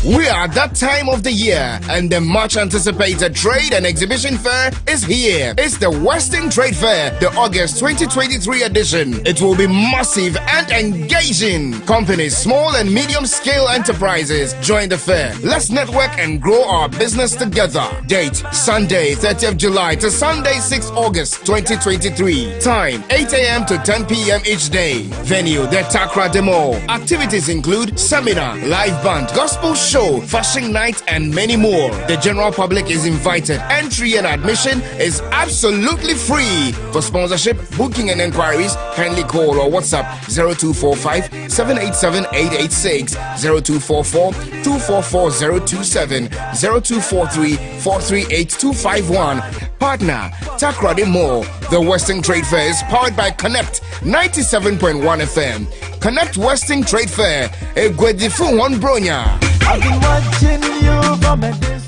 Speaker 18: We are at that time of the year, and the much anticipated trade and exhibition fair is here. It's the Western Trade Fair, the August 2023 edition. It will be massive and engaging. Companies, small and medium scale enterprises, join the fair. Let's network and grow our business together. Date, Sunday 30th July to Sunday 6th August 2023. Time, 8 a.m. to 10 p.m. each day. Venue, the Takra Demo. Activities include seminar, live band, gospel show, fashion night, and many more. The general public is invited. Entry and admission is absolutely free. For sponsorship, booking, and inquiries, kindly call or WhatsApp 0245 787 886, 0244 244 027, 0243 438 251. Partner, Takrade Mall. The Western Trade Fair is powered by Connect 97.1 FM. Connect Western Trade Fair, a Gwedifu One Bronya.
Speaker 26: I've been watching you from a distance.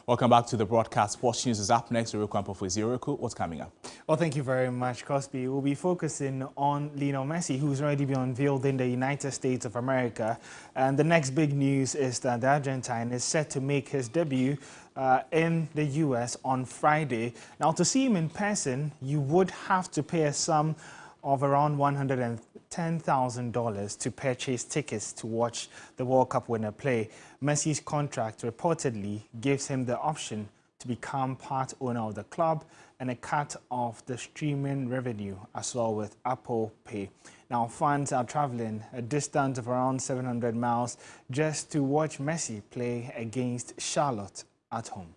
Speaker 1: Welcome back to the broadcast. Sports News is up next. What's coming up?
Speaker 27: Well, thank you very much, Cosby. We'll be focusing on Lionel Messi, who's already been unveiled in the United States of America. And the next big news is that the Argentine is set to make his debut in the U.S. on Friday. Now, to see him in person, you would have to pay a sum of around $110,000 to purchase tickets to watch the World Cup winner play. Messi's contract reportedly gives him the option to become part owner of the club and a cut of the streaming revenue as well with Apple Pay. Now, fans are traveling a distance of around 700 miles just to watch Messi play against Charlotte at home.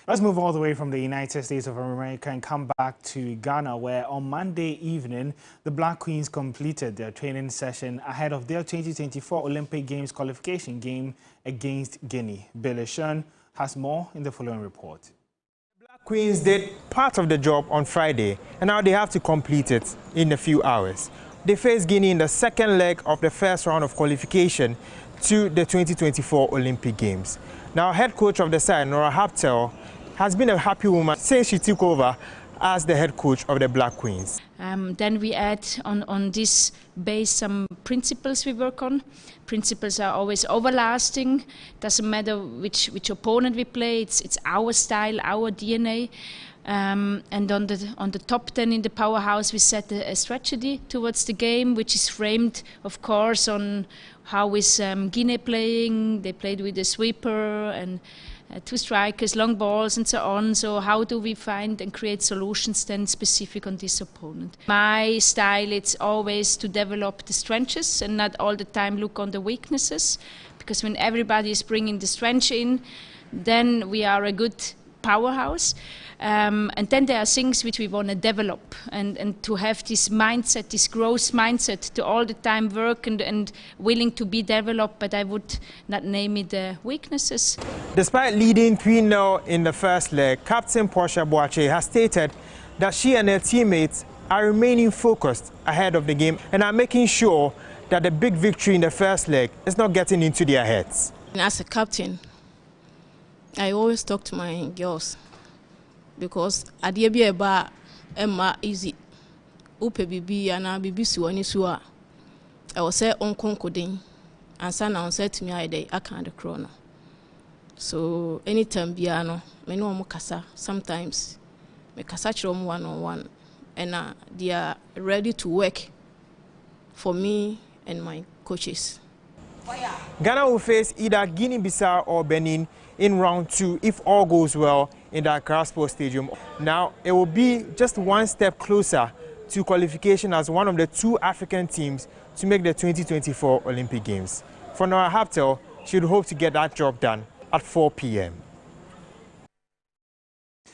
Speaker 27: Let's move all the way from the United States of America and come back to Ghana, where on Monday evening, the Black Queens completed their training session ahead of their 2024 Olympic Games qualification game against Guinea. Billy Shern has more in the following report.
Speaker 28: The Black Queens did part of the job on Friday, and now they have to complete it in a few hours. They face Guinea in the second leg of the first round of qualification to the 2024 Olympic Games. Now, head coach of the side, Nora Haptel, has been a happy woman since she took over as the head coach of the Black Queens.
Speaker 29: Then we add on this base some principles we work on. Principles are always everlasting. Doesn't matter which opponent we play. It's our style, our DNA. And on the top 10 in the powerhouse, we set a strategy towards the game, which is framed, of course, on how is Guinea playing. They played with a sweeper, and two strikers, long balls and so on. So how do we find and create solutions then specific on this opponent? My style, it's always to develop the strengths and not all the time look on the weaknesses, because when everybody is bringing the strength in, then we are a good powerhouse. And then there are things which we want to develop and to have this mindset, this growth mindset, to all the time work and willing to be developed, but I would not name it weaknesses.
Speaker 28: Despite leading 3-0 in the first leg, Captain Portia Boakye has stated that she and her teammates are remaining focused ahead of the game and are making sure that the big victory in the first leg is not getting into their heads.
Speaker 9: As a captain, I always talk to my girls, because adeɛ bi eba emma easy upe bibi ana bibi suwani suwa I was say onkonkodin and san on said to me I day aka the chrono. So anytime biano me no mo kasa, sometimes me kasa chrom one-on-one, and they are ready to work for me and my coaches.
Speaker 28: Ghana will face either Guinea-Bissau or Benin in round 2 if all goes well in the Accra Sports Stadium. Now, it will be just one step closer to qualification as one of the 2 African teams to make the 2024 Olympic Games. For Noah Haptel, she would hope to get that job done at 4 p.m.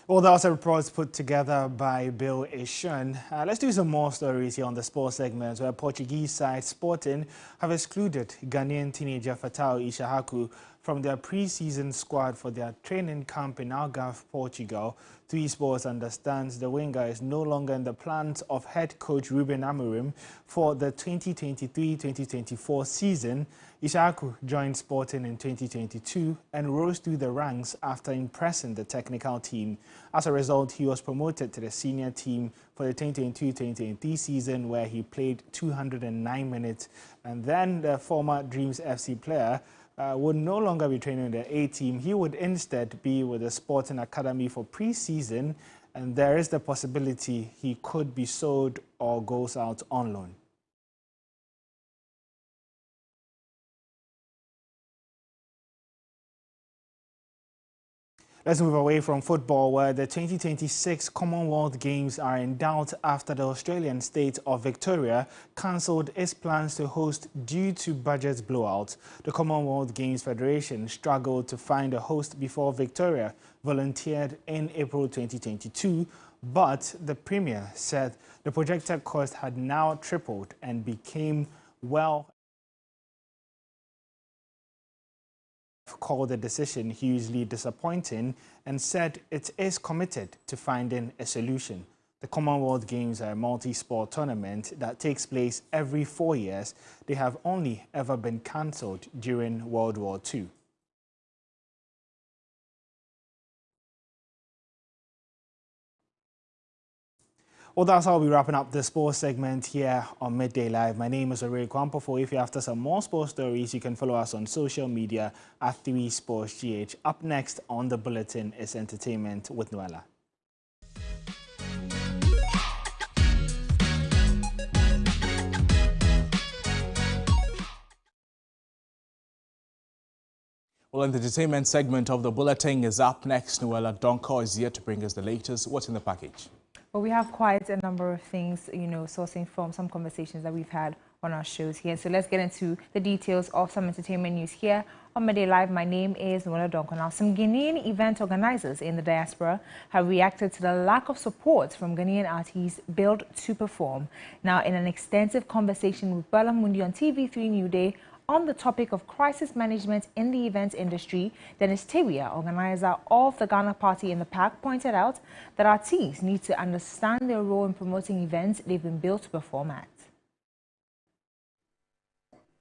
Speaker 27: Well, that was a report put together by Bill Ishun. Let's do some more stories here on the sports segment, where Portuguese side Sporting have excluded Ghanaian teenager Fatau Ishahaku from their pre-season squad for their training camp in Algarve, Portugal. 3 Sports understands the winger is no longer in the plans of head coach Ruben Amorim for the 2023-2024 season. Ishahaku joined Sporting in 2022 and rose through the ranks after impressing the technical team. As a result, he was promoted to the senior team for the 2022-2023 season, where he played 209 minutes. And then the former Dreams FC player would no longer be training the A team. He would instead be with the Sporting Academy for pre-season, and there is the possibility he could be sold or goes out on loan. Let's move away from football, where the 2026 Commonwealth Games are in doubt after the Australian state of Victoria cancelled its plans to host due to budget blowout. The Commonwealth Games Federation struggled to find a host before Victoria volunteered in April 2022, but the Premier said the projected cost had now tripled and became well. Called the decision hugely disappointing and said it is committed to finding a solution. The Commonwealth Games are a multi-sport tournament that takes place every 4 years. They have only ever been cancelled during World War II. Well, that's how we're wrapping up the sports segment here on Midday Live. My name is Ore Kwampofo. If you're after some more sports stories, you can follow us on social media at 3SportsGH. Up next on the bulletin is entertainment with Noella.
Speaker 1: Well, in the entertainment segment of the bulletin is up next. Noella Donko is here to bring us the latest. What's in the package?
Speaker 11: Well, we have quite a number of things, sourcing from some conversations that we've had on our shows here. So let's get into the details of some entertainment news here on Midday Live. My name is Noella Donko. Now, some Ghanaian event organizers in the diaspora have reacted to the lack of support from Ghanaian artists billed to perform. Now, in an extensive conversation with Bella Mundi on TV3 New Day, on the topic of crisis management in the events industry, Dennis Tewia, organizer of the Ghana Party in the Park, pointed out that artists need to understand their role in promoting events they've been built to perform at.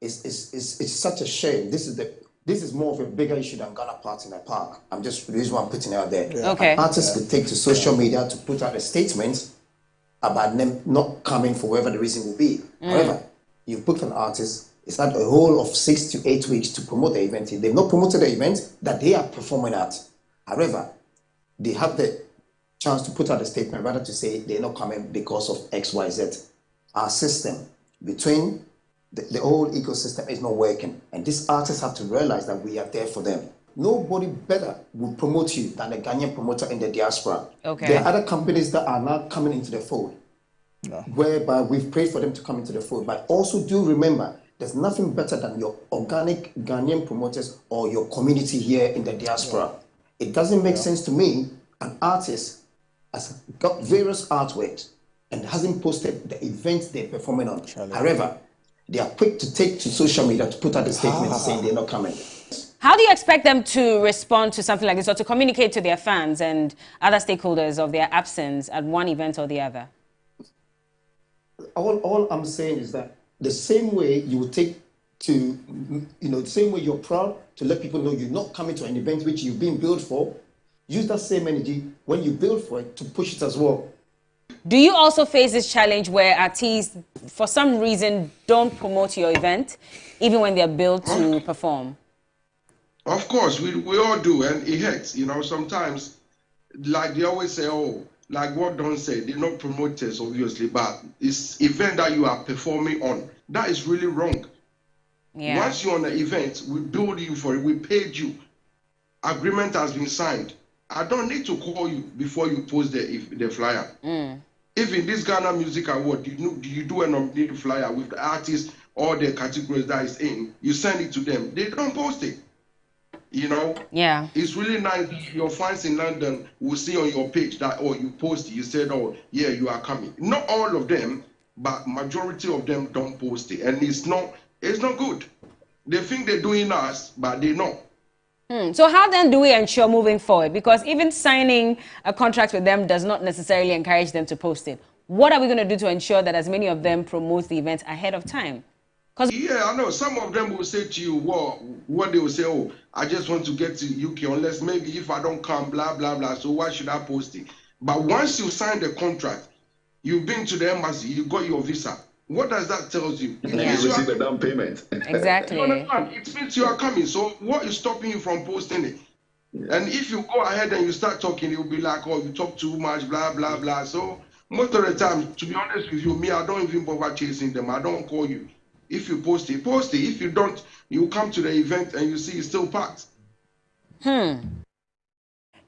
Speaker 12: It's such a shame. This is more of a bigger issue than Ghana Party in the Park. I'm just the reason why I'm putting it out there.
Speaker 11: Yeah. Okay.
Speaker 12: Artists could take to social media to put out a statement about them not coming for whatever the reason will be. However, you've booked an artist. It's not a whole of 6 to 8 weeks to promote the event. They've not promoted the event that they are performing at. However, they have the chance to put out a statement rather to say they're not coming because of X, Y, Z. Our system between the whole ecosystem is not working. And these artists have to realize that we are there for them. nobody better will promote you than a Ghanaian promoter in the diaspora.
Speaker 13: Okay.
Speaker 12: There are other companies that are now coming into the fold, whereby we've prayed for them to come into the fold. But also do remember, there's nothing better than your organic Ghanaian promoters or your community here in the diaspora. It doesn't make sense to me, an artist has got various artworks and hasn't posted the events they're performing on. However, they are quick to take to social media to put out a statement saying they're not coming.
Speaker 13: How do you expect them to respond to something like this, or to communicate to their fans and other stakeholders of their absence at one event or the other?
Speaker 12: All I'm saying is that the same way you would take to, the same way you're proud to let people know you're not coming to an event which you've been billed for, use that same energy when you build for it to push it as well.
Speaker 13: Do you also face this challenge where artists, for some reason, don't promote your event, even when they're billed to perform?
Speaker 14: Of course, we all do, and it hurts. Sometimes, like they always say, like what Don said, they're not promoters, obviously, but it's event that you are performing on. That is really wrong.
Speaker 13: Yeah.
Speaker 14: Once you're on the event, we billed you for it, we paid you. Agreement has been signed. I don't need to call you before you post the flyer. If in this Ghana Music Award, you do a nominated flyer with the artists, all the categories that is in, you send it to them. They don't post it.
Speaker 13: Yeah.
Speaker 14: It's really nice. Your fans in London will see on your page that, you post it. You said, yeah, you are coming. Not all of them, but majority of them don't post it. And it's not good. They think they're doing us, but they're not.
Speaker 13: So how then do we ensure moving forward? Because even signing a contract with them does not necessarily encourage them to post it. What are we going to do to ensure that as many of them promote the event ahead of time?
Speaker 14: Yeah, I know. Some of them will say to you, what they will say, I just want to get to UK, unless maybe if I don't come, blah, blah, blah. So why should I post it? But once you sign the contract, you've been to the embassy, you got your visa. What does that tell you?
Speaker 15: You receive a down payment.
Speaker 13: Exactly.
Speaker 14: It means you are coming. So what is stopping you from posting it? And if you go ahead and you start talking, it will be like, you talk too much, blah, blah, blah. So most of the time, to be honest with you, I don't even bother chasing them. I don't call you. If you post it, post it. If you don't, you come to the event and you see it's still packed.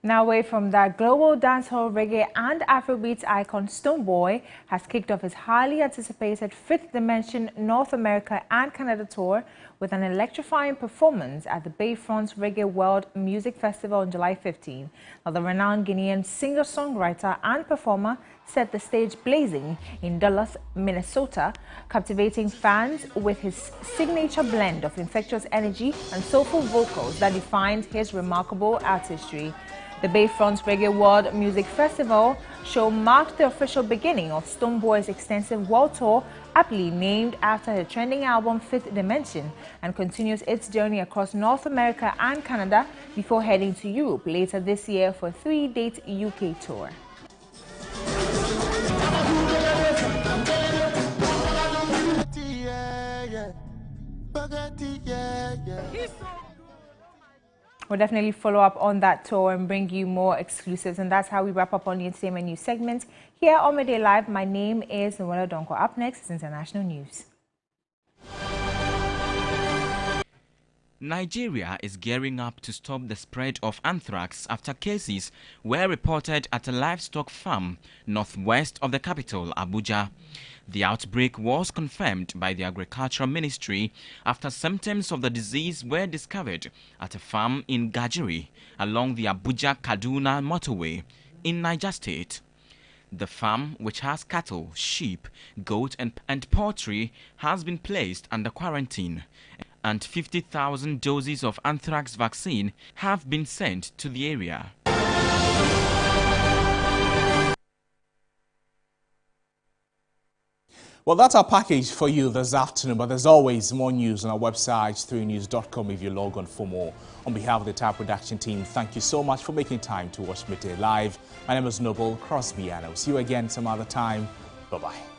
Speaker 11: Now away from that, global dancehall, reggae and Afrobeats icon Stonebwoy has kicked off his highly anticipated Fifth Dimension North America and Canada tour with an electrifying performance at the Bayfront's Reggae World Music Festival on July 15. Now, the renowned Guinean singer-songwriter and performer set the stage blazing in Duluth, Minnesota, captivating fans with his signature blend of infectious energy and soulful vocals that defined his remarkable artistry. The Bayfront's Reggae World Music Festival show marked the official beginning of Stonebwoy's extensive world tour, aptly named after the trending album Fifth Dimension, and continues its journey across North America and Canada before heading to Europe later this year for a 3-date UK tour. We'll definitely follow up on that tour and bring you more exclusives. And that's how we wrap up on the entertainment news segment here on Midday Live. My name is Noella Donko. Up next is international news.
Speaker 15: Nigeria is gearing up to stop the spread of anthrax after cases were reported at a livestock farm northwest of the capital, Abuja. The outbreak was confirmed by the Agricultural Ministry after symptoms of the disease were discovered at a farm in Gajiri along the Abuja-Kaduna motorway in Niger State. The farm, which has cattle, sheep, goat and poultry, has been placed under quarantine, and 50,000 doses of anthrax vaccine have been sent to the area.
Speaker 1: Well, that's our package for you this afternoon, but there's always more news on our website, 3news.com, if you log on for more. On behalf of the entire production team, thank you so much for making time to watch Midday Live. My name is Noble Crosby, and I'll see you again some other time. Bye-bye.